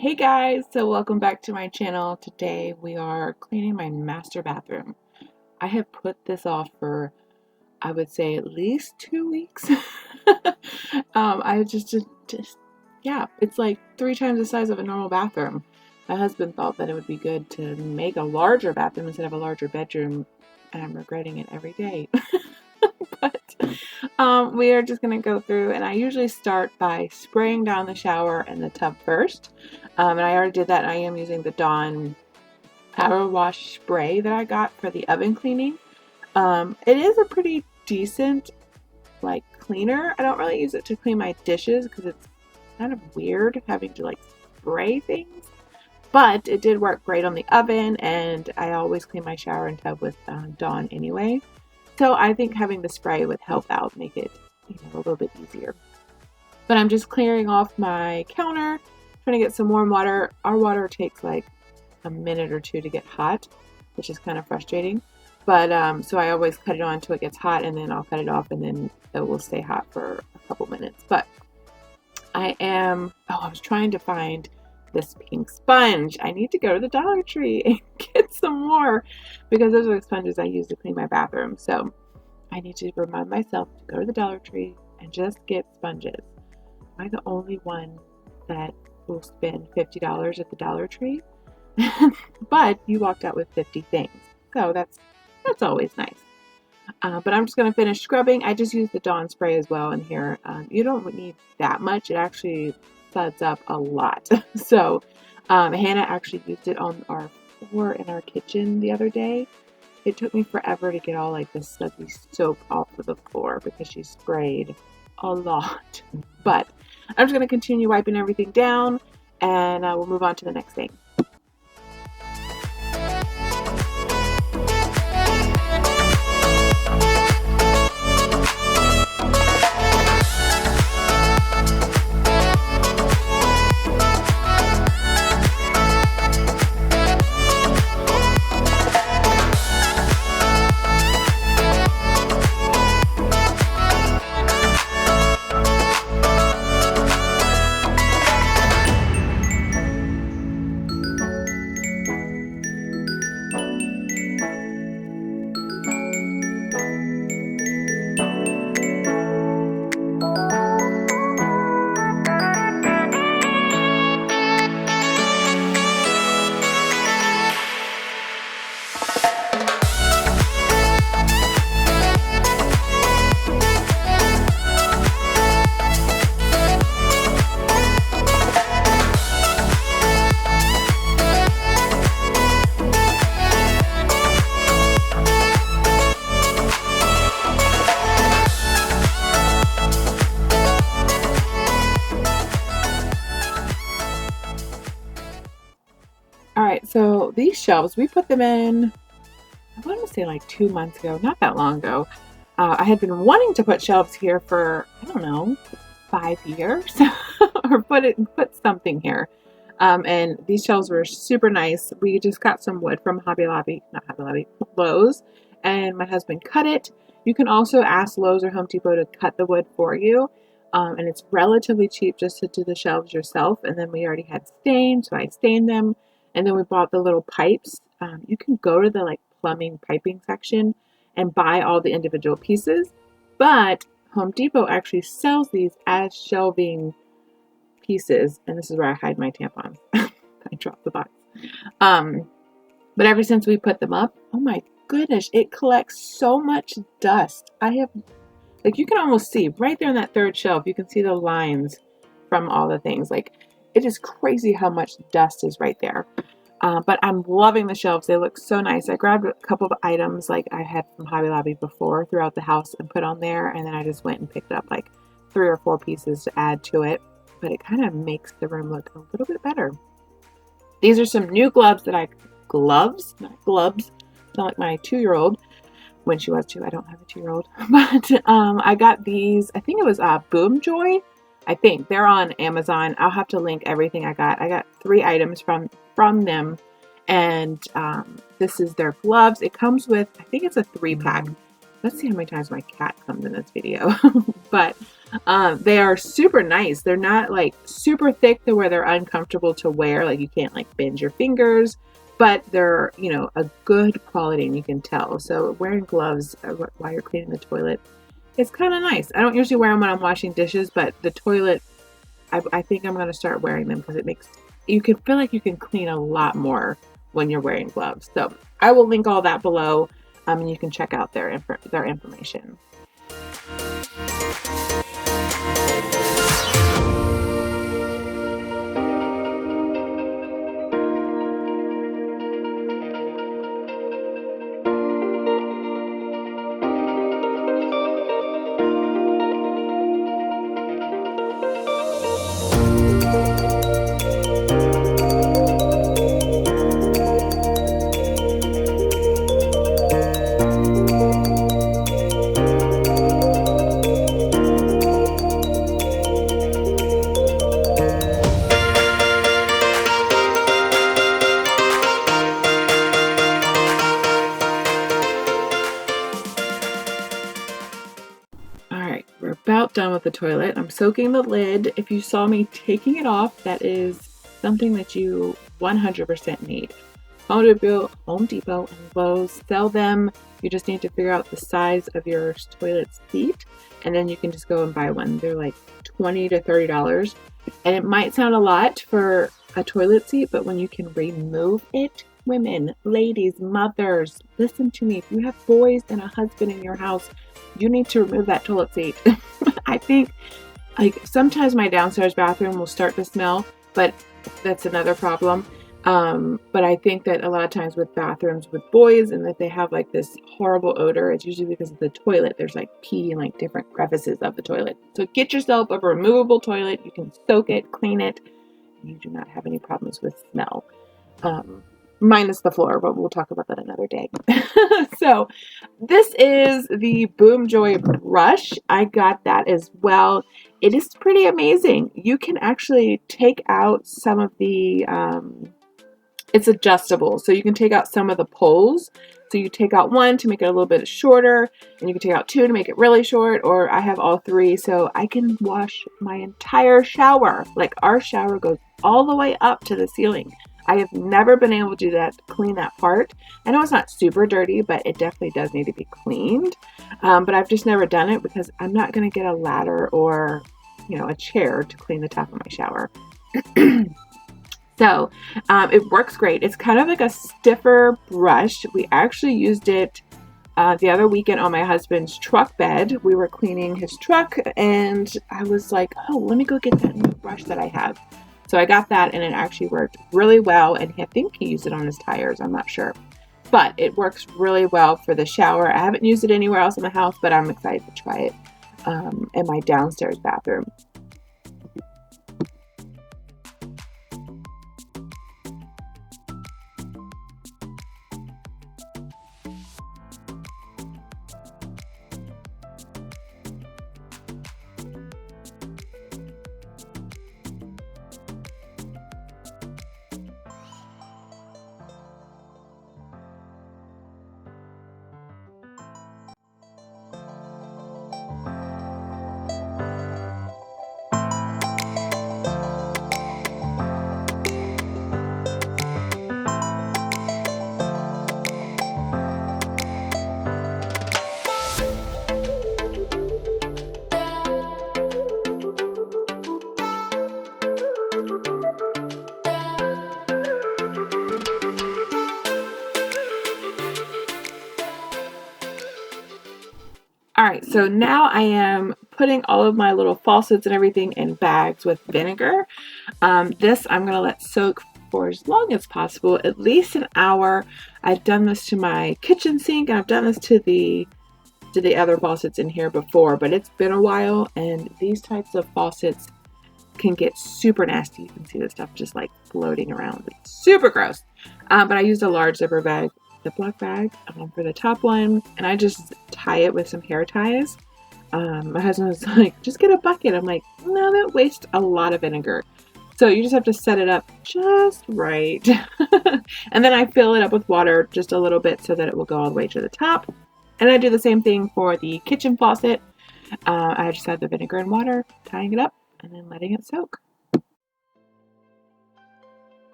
Hey guys, so welcome back to my channel. Today we are cleaning my master bathroom. I have put this off for, I would say, at least 2 weeks. I just, yeah, it's like 3 times the size of a normal bathroom. My husband thought that it would be good to make a larger bathroom instead of a larger bedroom, and I'm regretting it every day. But we are just going to go through, and I usually start by spraying down the shower and the tub first. And I already did that, and I am using the Dawn Power Wash spray that I got for the oven cleaning. It is a pretty decent, like, cleaner. I don't really use it to clean my dishes because it's kind of weird having to, like, spray things. But it did work great on the oven, and I always clean my shower and tub with Dawn anyway. So I think having the spray would help out, make it, a little bit easier. But I'm just clearing off my counter, trying to get some warm water. Our water takes like a minute or two to get hot, which is kind of frustrating. But so I always cut it on until it gets hot, and then I'll cut it off, and then it will stay hot for a couple minutes. But I was trying to find this pink sponge. I need to go to the Dollar Tree and get some more because those are the sponges I use to clean my bathroom. So I need to remind myself to go to the Dollar Tree and just get sponges. Am I the only one that will spend $50 at the Dollar Tree? But you walked out with 50 things. So that's always nice. But I'm just going to finish scrubbing. I just used the Dawn spray as well in here. You don't need that much. It actually suds up a lot. So Hannah actually used it on our floor in our kitchen the other day. It took me forever to get all like the sudsy soap off of the floor because she sprayed a lot. But I'm just going to continue wiping everything down, and we'll move on to the next thing. Alright, so these shelves, we put them in, I want to say like 2 months ago, not that long ago. I had been wanting to put shelves here for, I don't know, 5 years, or put something here. And these shelves were super nice. We just got some wood from Lowe's, and my husband cut it. You can also ask Lowe's or Home Depot to cut the wood for you. And it's relatively cheap just to do the shelves yourself. And then we already had stain, so I stained them. And then we bought the little pipes. You can go to the like plumbing piping section and buy all the individual pieces. But Home Depot actually sells these as shelving pieces. And this is where I hide my tampons. I dropped the box. But ever since we put them up, oh my goodness, it collects so much dust. Like, you can almost see right there on that third shelf, you can see the lines from all the things. Like, it is crazy how much dust is right there. But I'm loving the shelves. They look so nice. I grabbed a couple of items like I had from Hobby Lobby before throughout the house and put on there. And then I just went and picked up like 3 or 4 pieces to add to it. But it kind of makes the room look a little bit better. These are some new gloves not gloves. Not like my 2-year-old. When she was 2, I don't have a 2-year-old. But I got these, I think it was Boom Joy. I think they're on Amazon. I'll have to link everything I got. I got 3 items from them, and this is their gloves. It comes with, I think it's a 3-pack. Let's see how many times my cat comes in this video. But They are super nice. They're not like super thick to where they're uncomfortable to wear. Like you can't like bend your fingers, but they're, you know, a good quality and you can tell. So wearing gloves while you're cleaning the toilet is kind of nice. I don't usually wear them when I'm washing dishes, but the toilet, I think I'm going to start wearing them because it makes, you can feel like you can clean a lot more when you're wearing gloves. So I will link all that below, and you can check out their information. Alright, we're about done with the toilet. I'm soaking the lid. If you saw me taking it off, that is something that you 100% need. Home Depot and Lowe's sell them. You just need to figure out the size of your toilet seat, and then you can just go and buy one. They're like $20 to $30. And it might sound a lot for a toilet seat, but when you can remove it, women, ladies, mothers, listen to me. If you have boys and a husband in your house, you need to remove that toilet seat. I think like sometimes my downstairs bathroom will start to smell, but that's another problem. But I think that a lot of times with bathrooms with boys and that they have like this horrible odor, it's usually because of the toilet. There's like pee in like different crevices of the toilet. So get yourself a removable toilet. You can soak it, clean it. You do not have any problems with smell. Minus the floor, but we'll talk about that another day. So this is the Boom Joy brush. I got that as well. It is pretty amazing. You can actually take out some of the, it's adjustable. So you can take out some of the poles. So you take out one to make it a little bit shorter, and you can take out two to make it really short, or I have all three. So I can wash my entire shower. Like our shower goes all the way up to the ceiling. I have never been able to do that, clean that part. I know it's not super dirty, but it definitely does need to be cleaned. But I've just never done it because I'm not going to get a ladder or, you know, a chair to clean the top of my shower. So it works great. It's kind of like a stiffer brush. We actually used it the other weekend on my husband's truck bed. We were cleaning his truck and I was like, oh, let me go get that new brush that I have. So I got that and it actually worked really well, and I think he used it on his tires, I'm not sure. But it works really well for the shower. I haven't used it anywhere else in the house, but I'm excited to try it in my downstairs bathroom. All right, so now I am putting all of my little faucets and everything in bags with vinegar. This I'm going to let soak for as long as possible, at least an hour. I've done this to my kitchen sink, and I've done this to the other faucets in here before, but it's been a while, and these types of faucets can get super nasty. You can see the stuff just like floating around. It's super gross. But I used a large Ziploc bag for the top one, and I just tie it with some hair ties. My husband was like, just get a bucket. I'm like, no, that wastes a lot of vinegar. So you just have to set it up just right. And then I fill it up with water just a little bit so that it will go all the way to the top. And I do the same thing for the kitchen faucet. I just add the vinegar and water, tying it up, and then letting it soak.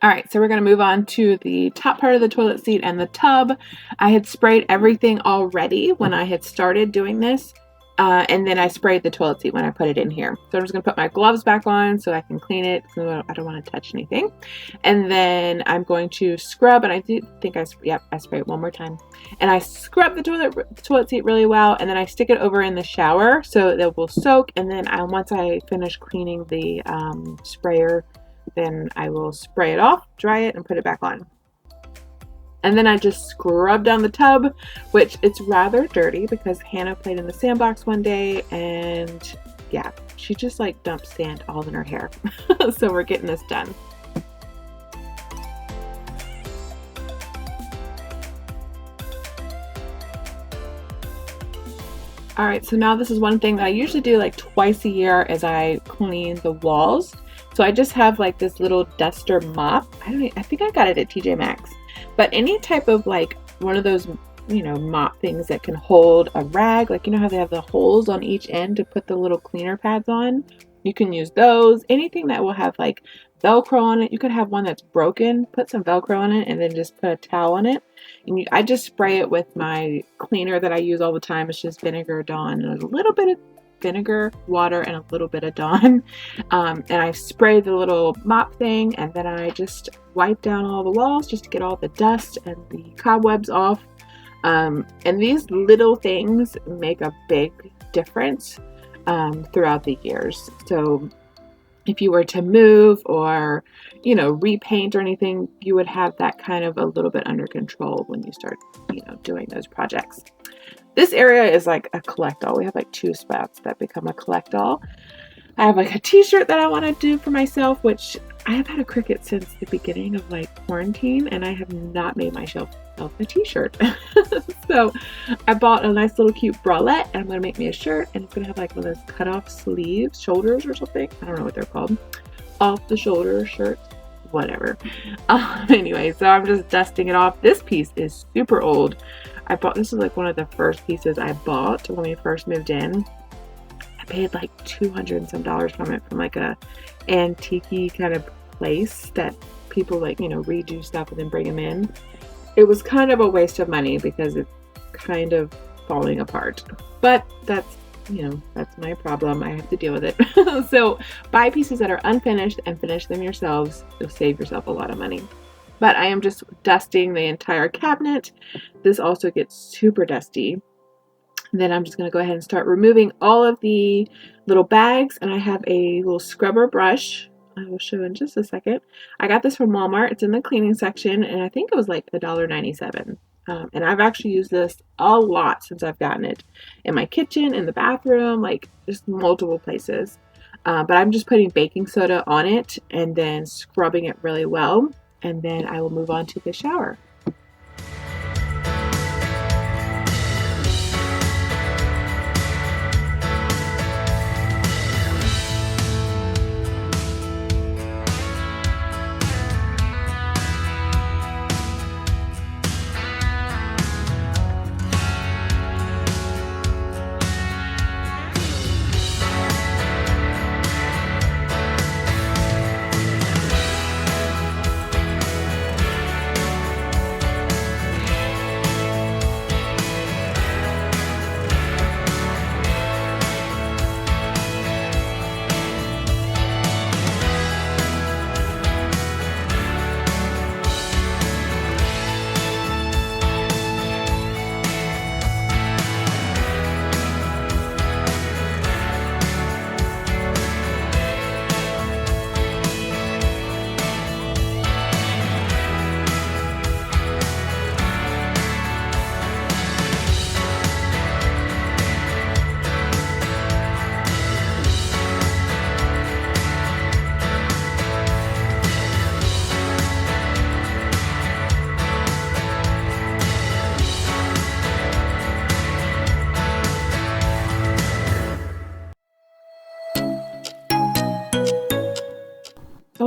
All right, so we're going to move on to the top part of the toilet seat and the tub. I had sprayed everything already when I had started doing this, and then I sprayed the toilet seat when I put it in here. So I'm just going to put my gloves back on so I can clean it because I don't want to touch anything. And then I'm going to scrub, and I think I spray it one more time. And I scrub the toilet seat really well, and then I stick it over in the shower so it will soak. And then once I finish cleaning the sprayer, then I will spray it off, dry it, and put it back on. And then I just scrub down the tub, which it's rather dirty because Hannah played in the sandbox one day and yeah, she just like dumped sand all in her hair. So we're getting this done. All right, so now this is one thing that I usually do like twice a year as I clean the walls. So I just have like this little duster mop. I think I got it at TJ Maxx. But any type of like one of those, mop things that can hold a rag, like how they have the holes on each end to put the little cleaner pads on. You can use those. Anything that will have like Velcro on it. You could have one that's broken, put some Velcro on it, and then just put a towel on it. And I just spray it with my cleaner that I use all the time. It's just vinegar, Dawn, and a little bit of vinegar, water, and a little bit of Dawn. And I spray the little mop thing, and then I just wipe down all the walls just to get all the dust and the cobwebs off. And these little things make a big difference throughout the years. So if you were to move or, repaint or anything, you would have that kind of a little bit under control when you start, doing those projects. This area is like a collect-all. We have like 2 spots that become a collect-all. I have like a t-shirt that I want to do for myself, which I have had a Cricut since the beginning of like quarantine, and I have not made myself a t-shirt. So I bought a nice little cute bralette, and I'm going to make me a shirt, and it's going to have like one of those cut-off sleeves, shoulders or something. I don't know what they're called. Off the shoulder shirts, whatever. Anyway, so I'm just dusting it off. This piece is super old. This is like one of the first pieces I bought when we first moved in. I paid like $200 and some from it, from like a antique kind of place that people like, redo stuff and then bring them in. It was kind of a waste of money because it's kind of falling apart, but that's my problem. I have to deal with it. So buy pieces that are unfinished and finish them yourselves. You'll save yourself a lot of money. But I am just dusting the entire cabinet. This also gets super dusty. Then I'm just going to go ahead and start removing all of the little bags. And I have a little scrubber brush. I will show in just a second. I got this from Walmart. It's in the cleaning section, and I think it was like $1.97. And I've actually used this a lot since I've gotten it. In my kitchen, in the bathroom, like just multiple places. But I'm just putting baking soda on it and then scrubbing it really well. And then I will move on to the shower.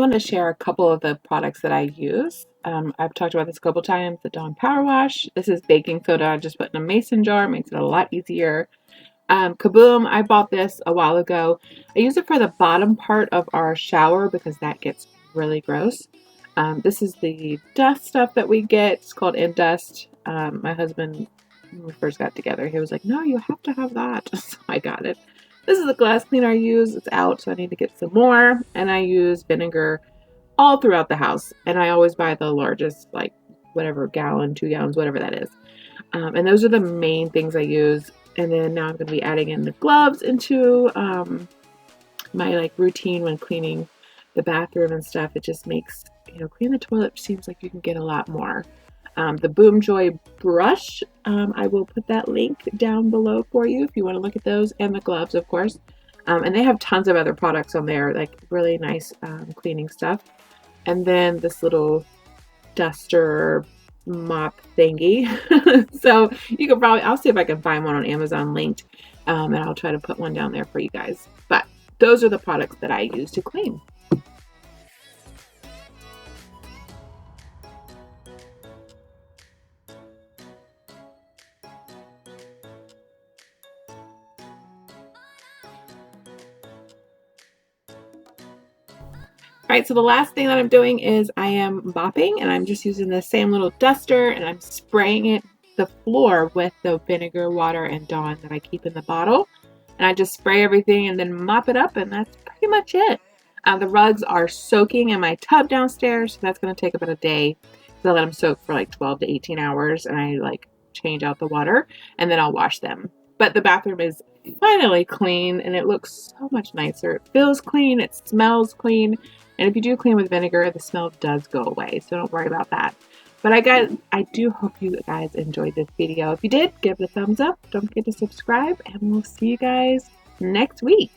wanted to share a couple of the products that I use. I've talked about this a couple times, the Dawn Power Wash. This is baking soda. I just put in a mason jar, makes it a lot easier. Kaboom, I bought this a while ago. I use it for the bottom part of our shower because that gets really gross. This is the dust stuff that we get. It's called Indust. My husband, when we first got together, he was like, no, you have to have that. So I got it. This is the glass cleaner I use. It's out, so I need to get some more. And I use vinegar all throughout the house. And I always buy the largest, like whatever gallon, 2 gallons, whatever that is. And those are the main things I use. And then now I'm going to be adding in the gloves into my like routine when cleaning the bathroom and stuff. It just makes, cleaning the toilet seems like you can get a lot more. The Boom Joy brush, I will put that link down below for you if you want to look at those, and the gloves, of course. And they have tons of other products on there, like really nice cleaning stuff. And then this little duster mop thingy. So you can probably, I'll see if I can find one on Amazon linked, and I'll try to put one down there for you guys. But those are the products that I use to clean. All right, so the last thing that I'm doing is I am mopping, and I'm just using the same little duster, and I'm spraying the floor with the vinegar, water, and Dawn that I keep in the bottle. And I just spray everything and then mop it up, and that's pretty much it. The rugs are soaking in my tub downstairs, so that's going to take about a day. So I let them soak for like 12 to 18 hours, and I like change out the water, and then I'll wash them. But the bathroom is finally clean, and it looks so much nicer. It feels clean, it smells clean. And if you do clean with vinegar, the smell does go away, so don't worry about that. But I do hope you guys enjoyed this video. If you did, give it a thumbs up. Don't forget to subscribe, and we'll see you guys next week.